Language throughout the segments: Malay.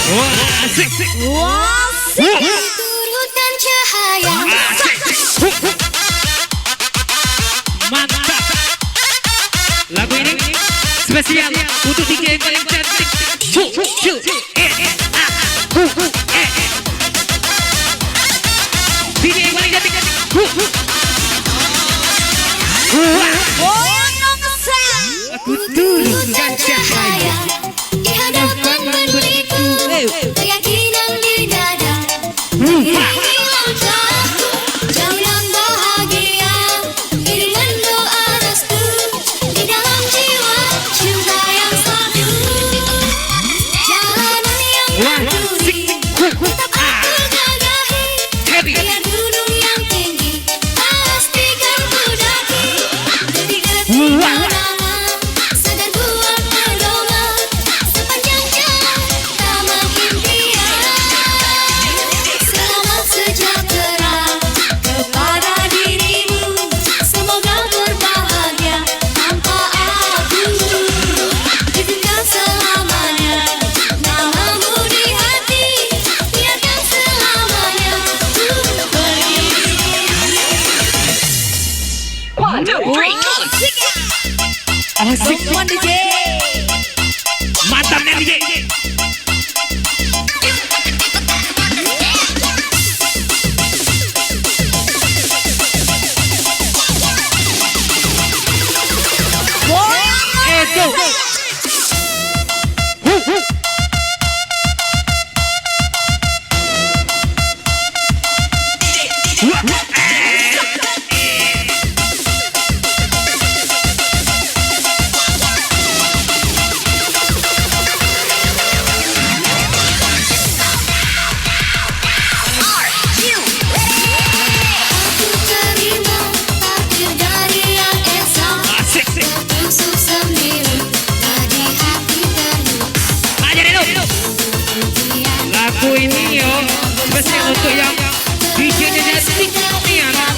Wah, asik. Wah, turunkan cahaya. Mantap. Lagu ini spesial untuk DJ yang paling cantik. DJ yang paling cantik. Goyang nomor satu. Aku turunkan cahaya di hadapan berdiriku, keyakinan di dada. Hilang takut, jauh yang bahagia. Iringan doa restu di dalam jiwa, cinta yang satu. Jalanan yang berduri, tetap aku gagahi. Biar gunung yang tinggi, pastikan ku daki. Jadi kenangan, sedang buat pedoman sepanjang jalan taman impian. Selamat sejahtera kepada dirimu, semoga berbahagia tanpa aku. Izinkan selamanya namamu di hati, biarkan selamanya ku pergi. One, two, three, asik. One DJ. Mantap nih DJ. Go. Aku terima takdir dari yang esa. Asik. Tusuk sendiri tadi hati terluka. Ajarin lu. Lagu ini yo spesial untuk yang DJ-nya cantik nih anak.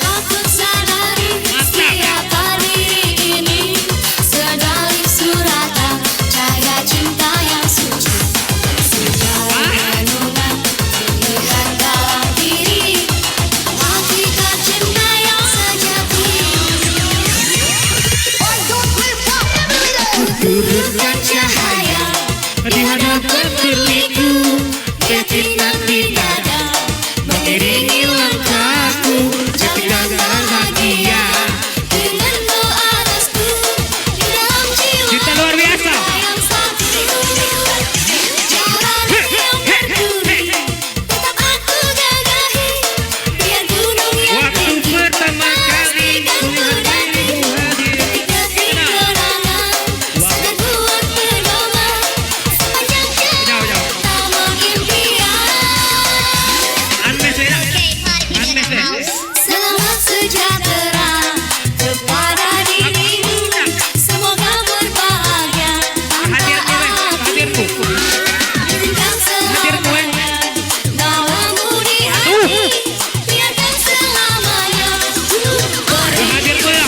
Aku sadari siapa diri ini, sedari suratan cahaya cinta yang suci. Segala renungan dilihat dalam diri, hakikat cinta yang sejati. Turunkan cahaya di hadapan diriku, keyakinan di dada mengiringi langkahku, jati dan bahagia. Dengan doa restu di dalam jiwa, Cinta luar biasa. yang satu. Jalanan yang berduri, tetap aku gagahi. Biar gunung yang Waktu tinggi, pertama kali pastikan ku daki. Detik-detik kenangan, sedang buat pedoman sepanjang jalan taman impian. Unmess ya. Unmess ya. Selamat sejahtera kepada dirimu, semoga berbahagia tanpa aku. Izinkan selamanya namamu di hati, biarkan selamanya ku pergi. Hadir gue ya.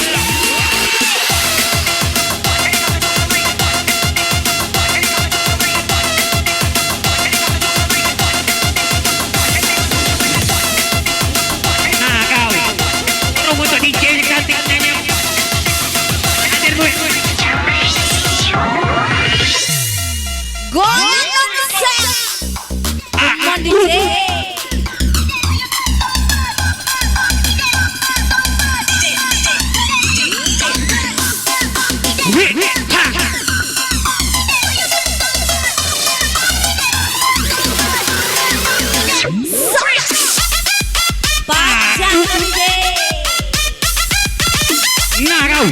Nah kau Tunggu untuk DJ yang cantik nanya. Hadir gue. Goyang nomor satu. One DJ. Pajang DJ. Nah kau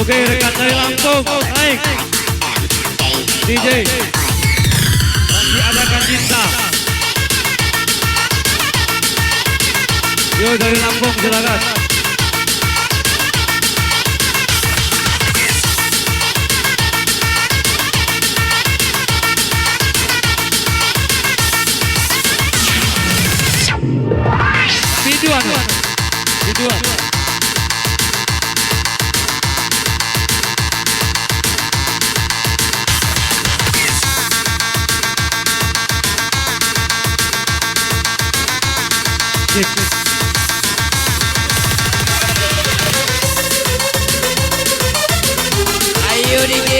Oke, rekan dari Lampung, naik. DJ. Masih ada Kan Cinta. Yo dari Lampung, silakan. Videoan. Ayo DJ,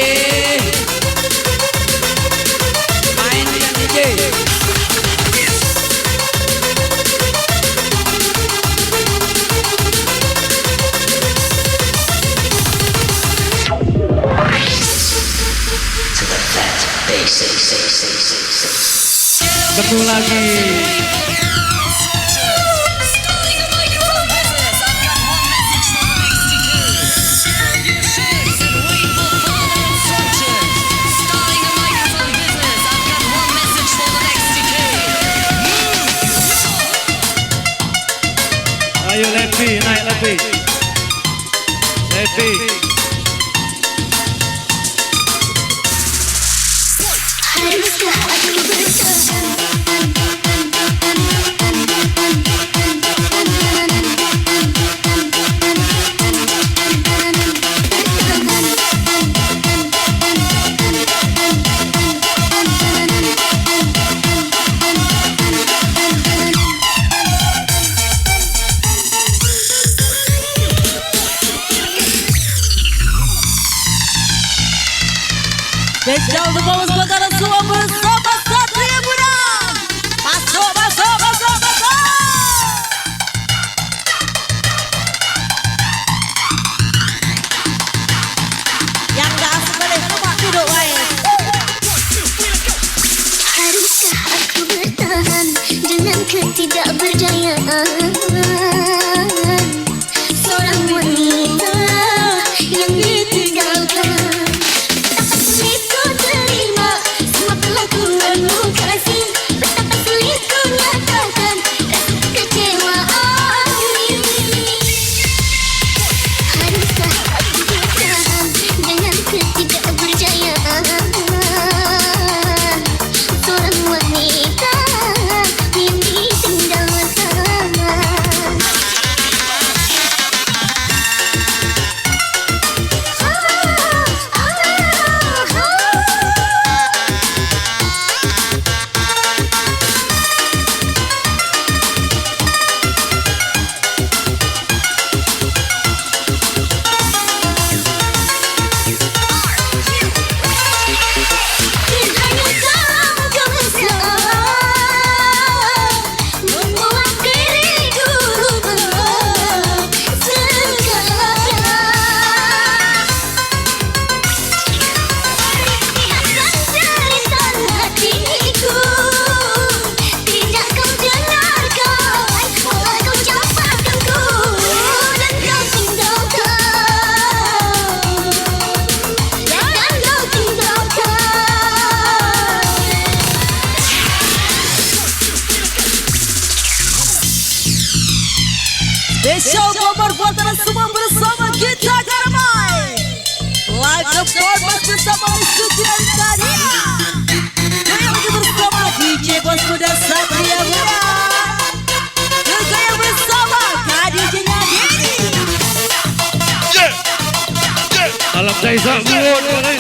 main dengan DJ. Ketemu lagi. Ayo Lepi, naik Lepi. Lepi. Haruskah aku bertahan? Spesial untuk Bawas Bakaran semua bersama Satria Muda. Masuk. Yang gak asik boleh cuma duduk baik. Haruskah aku bertahan dengan ketidakberdayaan seorang wanita yang ditinggalkan? Betapa sulit ku terima semua perlakuanmu kasih. Betapa sulit ku nyatakan rasa kekecewaan ini. Haruskah aku bertahan dengan ketidakberdayaan seorang wanita yang ditinggalkan? Spesial Bogor buat anda semua bersama kita Karmai. Live performance bersama Suci dan Sadia. Yang lagi bersama DJ Bos Muda Satria Muda. Juga yang bersama KDJ-nya Denny. Alam Daisa buat boleh.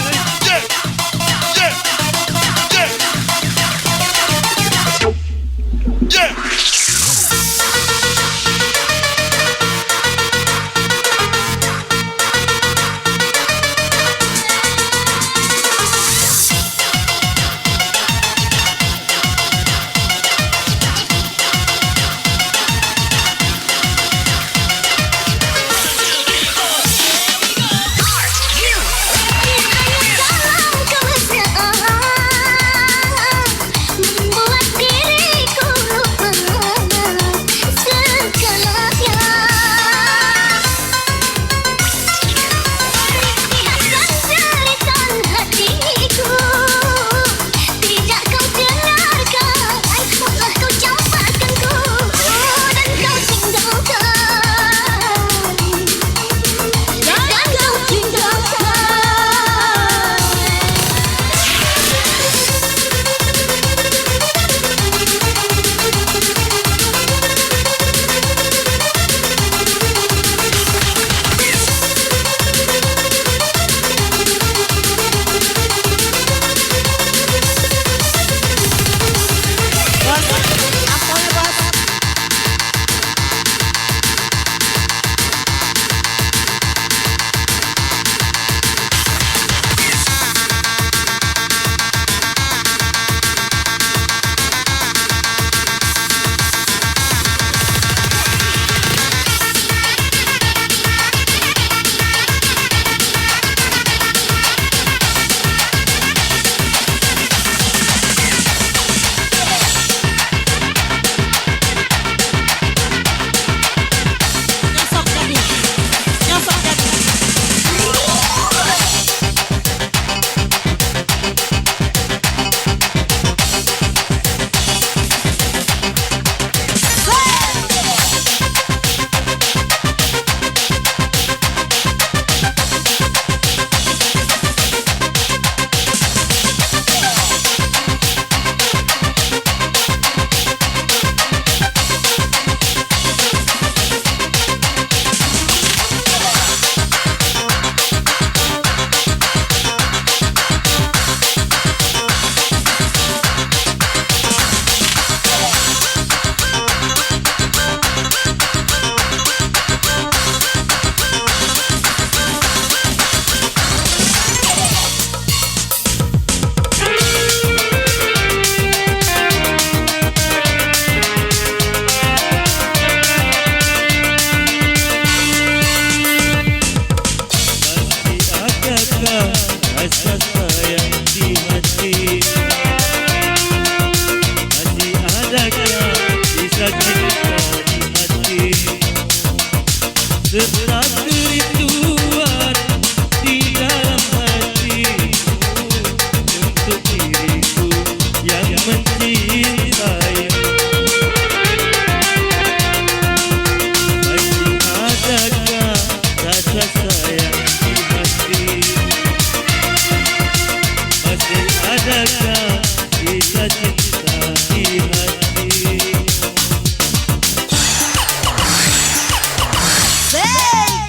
adakah kita cinta di hati?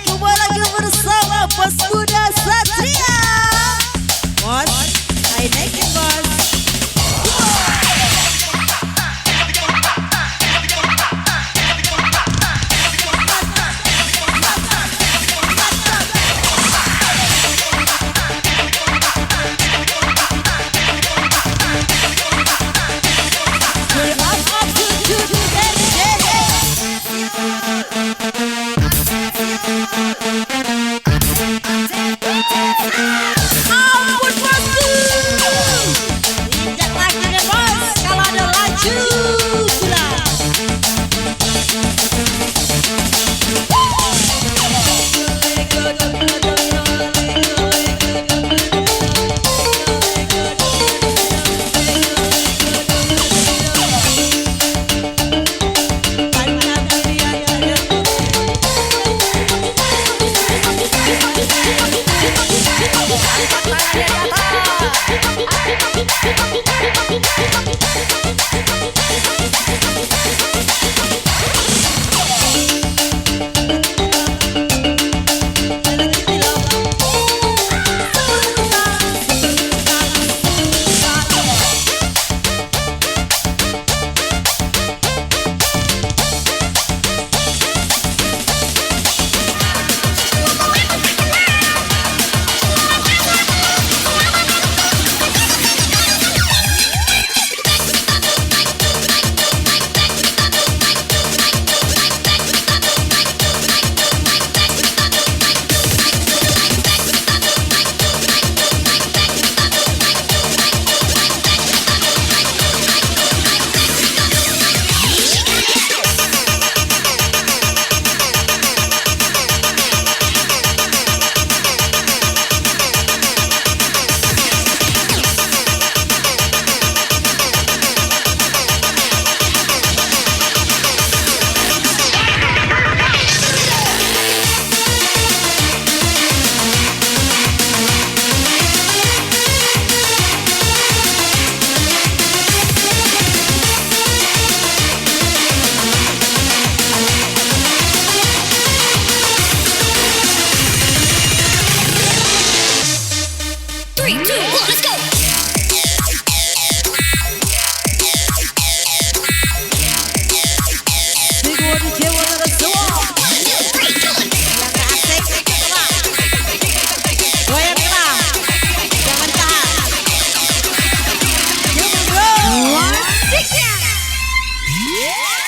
Kembali lagi bersama Bos Muda Satria. Bos, ayo naikin bos. Ampun bosku, injak lagi deh bos, kalau ada laju sudah.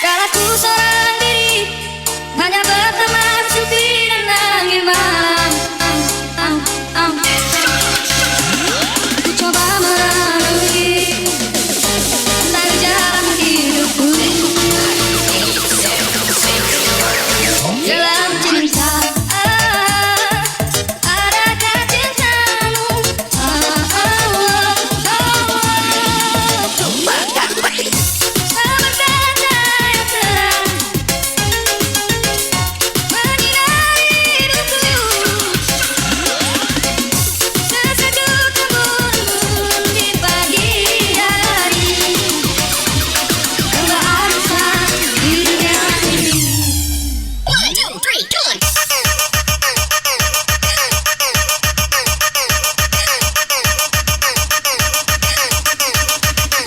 Kalau ku seorang diri, hanya berteman sepi dan angin malam. Ku coba merenungi tentang jalan hidupku dalam cinta. Adakah cintamu?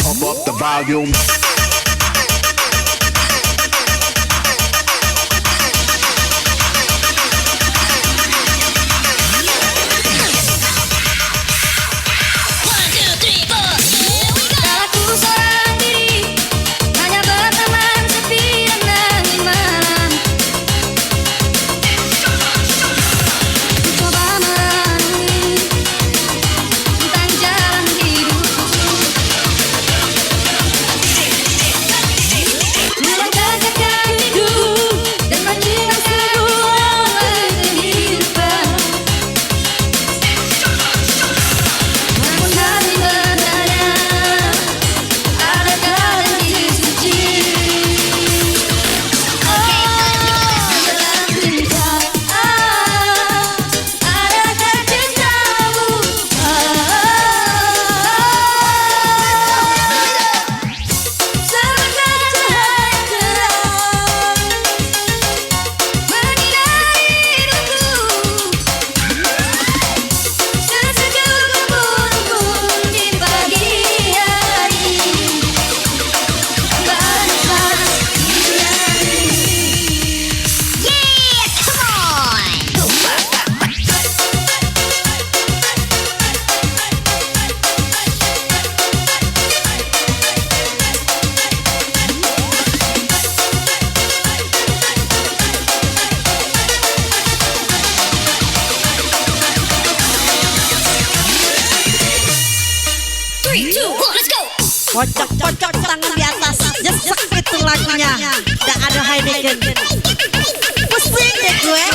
Pump up the volume. Kalau ku seorang diri, hanya berteman sepi dan angin malam. Ku coba merenungi tentang jalan hidupku let's go. Pocok-pocok tangan di atas, nyesek itu lagunya. Gak ada Heineken. Pusing deh gue.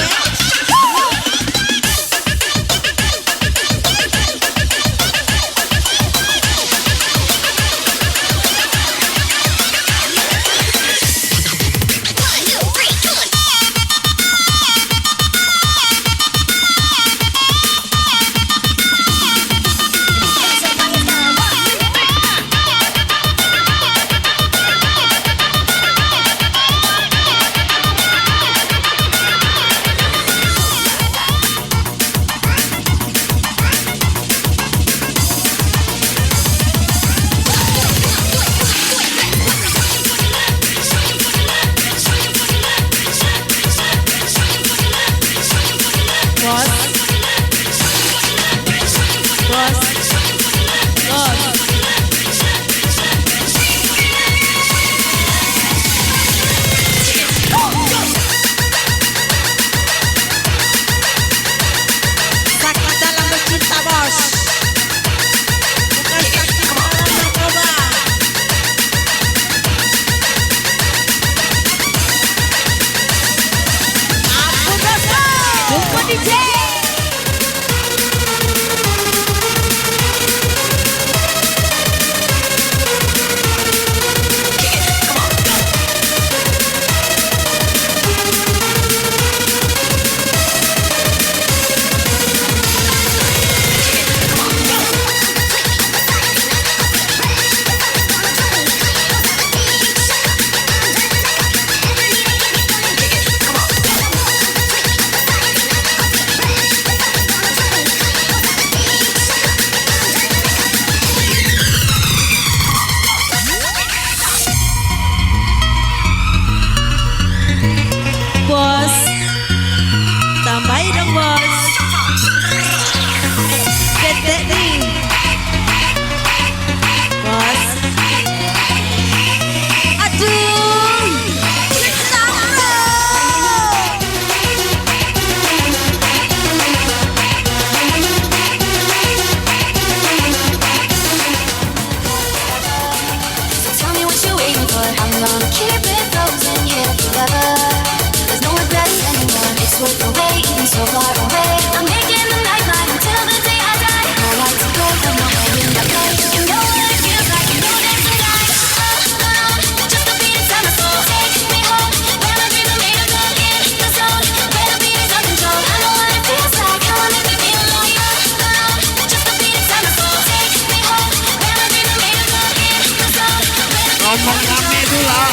Ngomong rame dulu lah.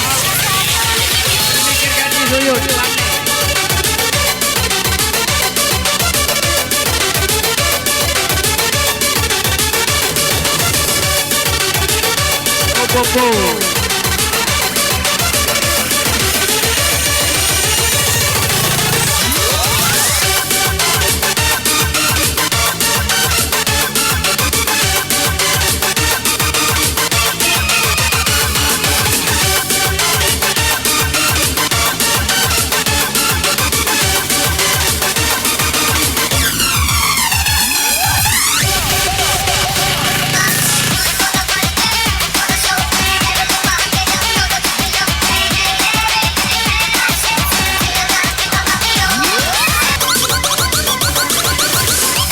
Mikirkan dulu rame. Go.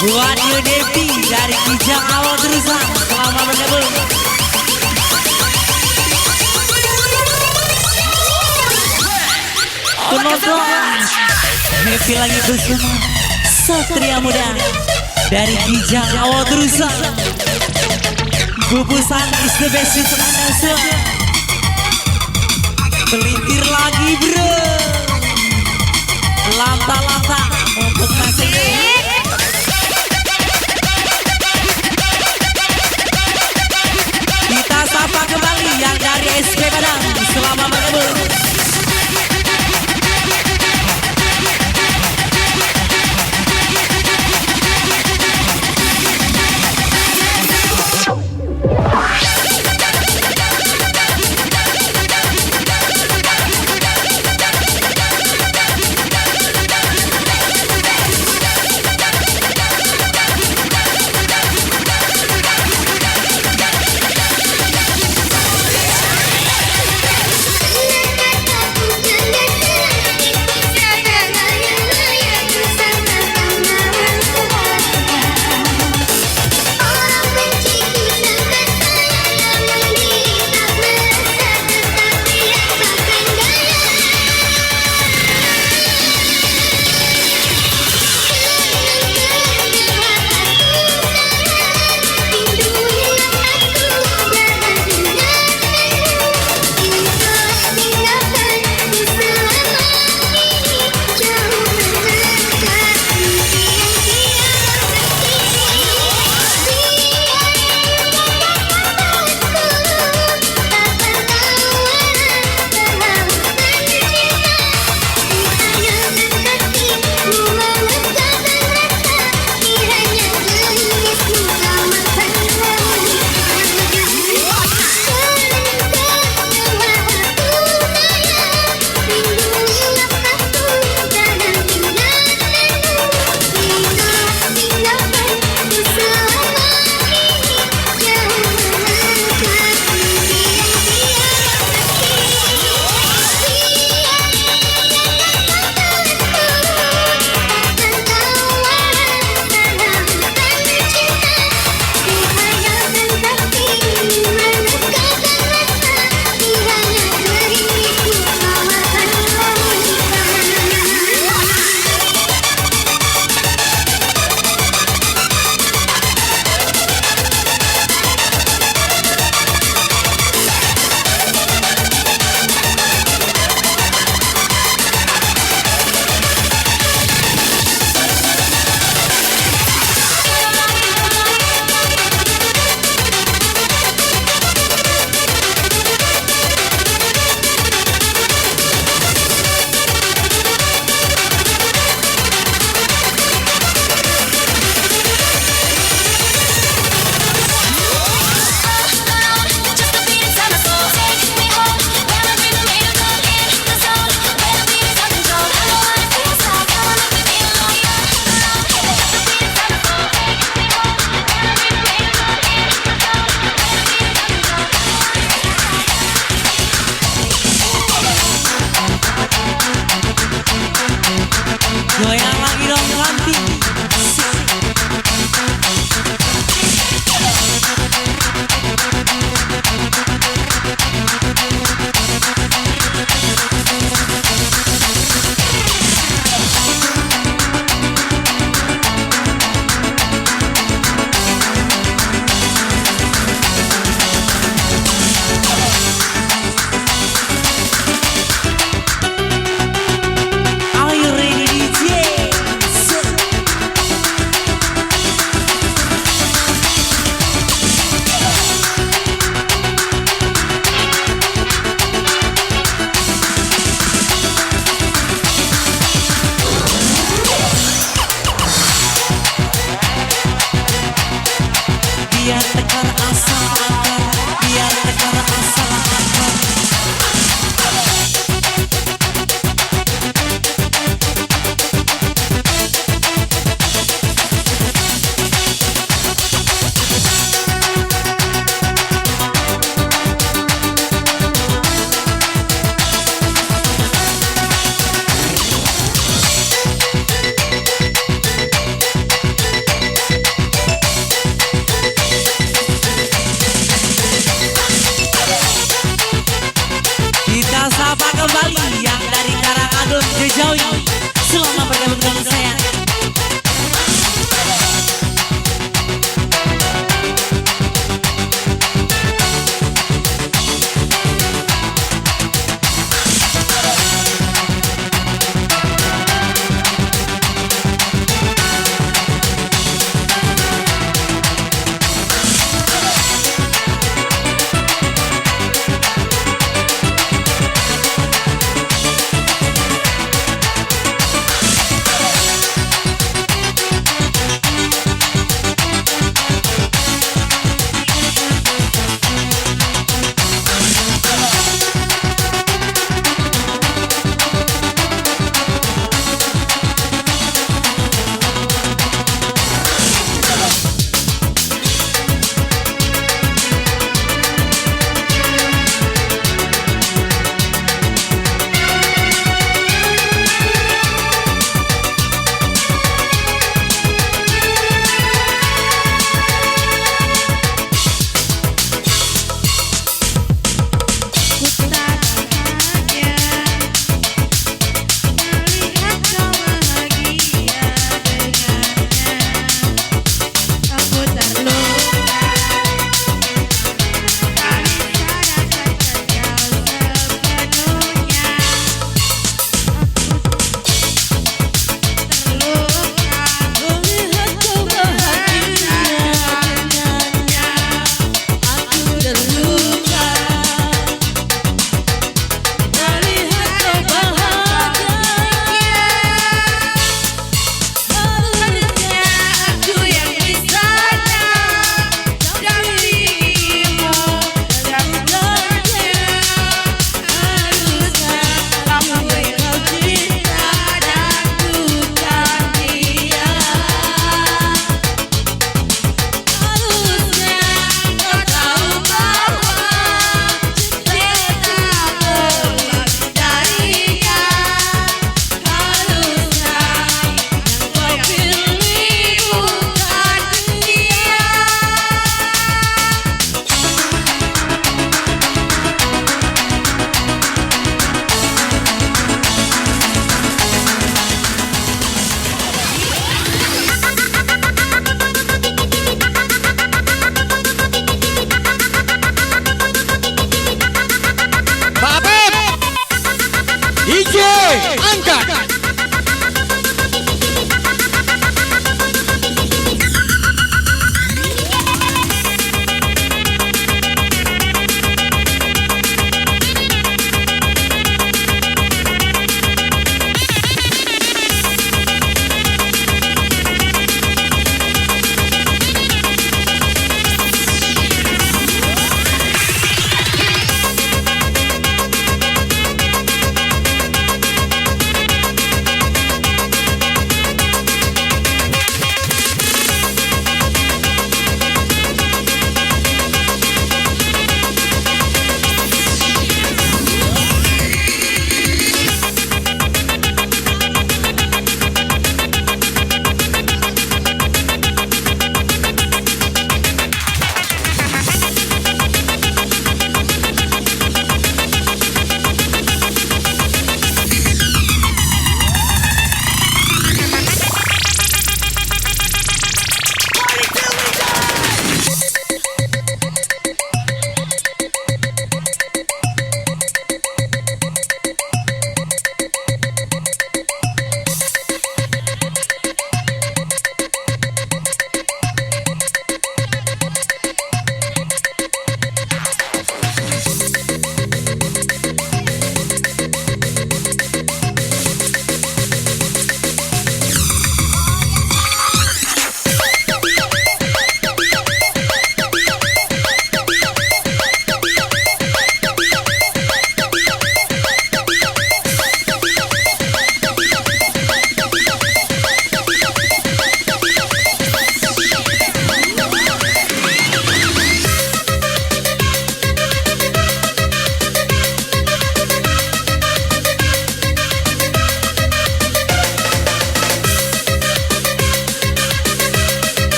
Buat Devi dari Kijang awal terusan selama menebel. Penonton happy lagi bersama Satria Muda dari Kijang awal terusan. Bubusan is the best untuk anda semua. Pelintir lagi bro. Lanta-lanta untuk masing-masing. Kita sapa kembali yang dari SP Padang selama menebel.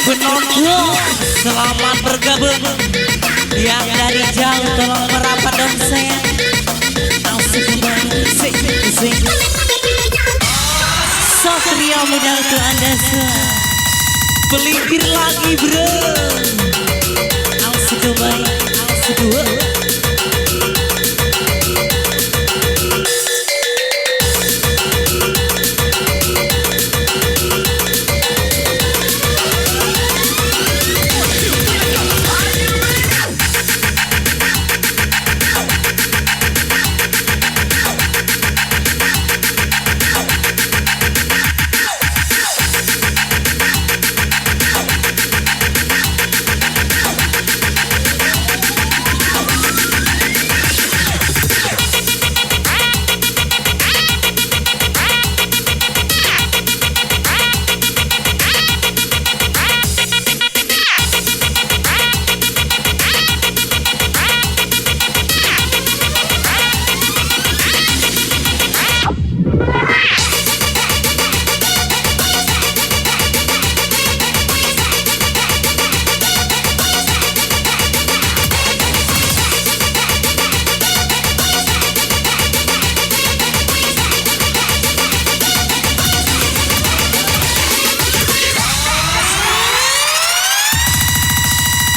penonton selamat bergabung. Yang dari jauh tolong merapat dan saya asik banget sing. Satria muda untuk anda semua. Pelipir lagi bro. Asik baik, asik banget.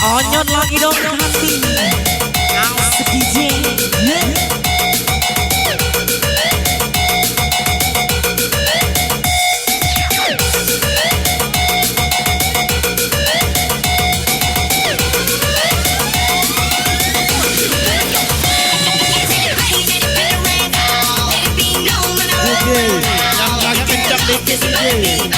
Onyot lagi dong hati asik DJ. Yang lagi kencang dikit DJ.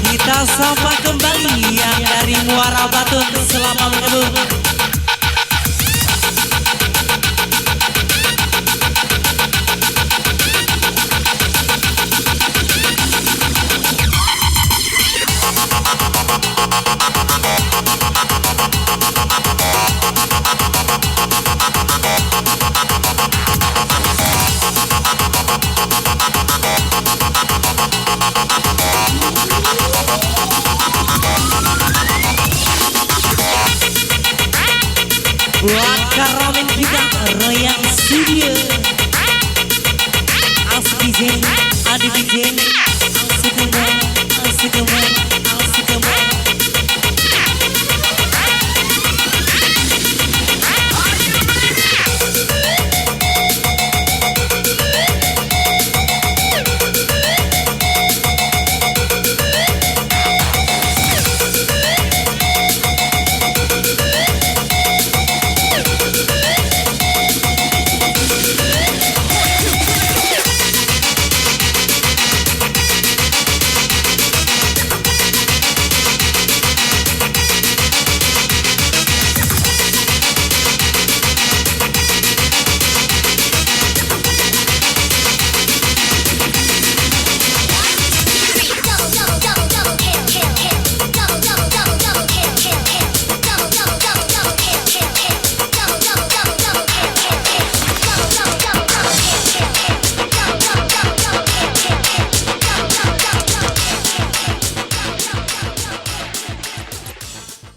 Kita sapa kembali yang dari Muara Batu selama menunggu. Buat karamin kita Royal Studio Asli Zen, Adi Zen.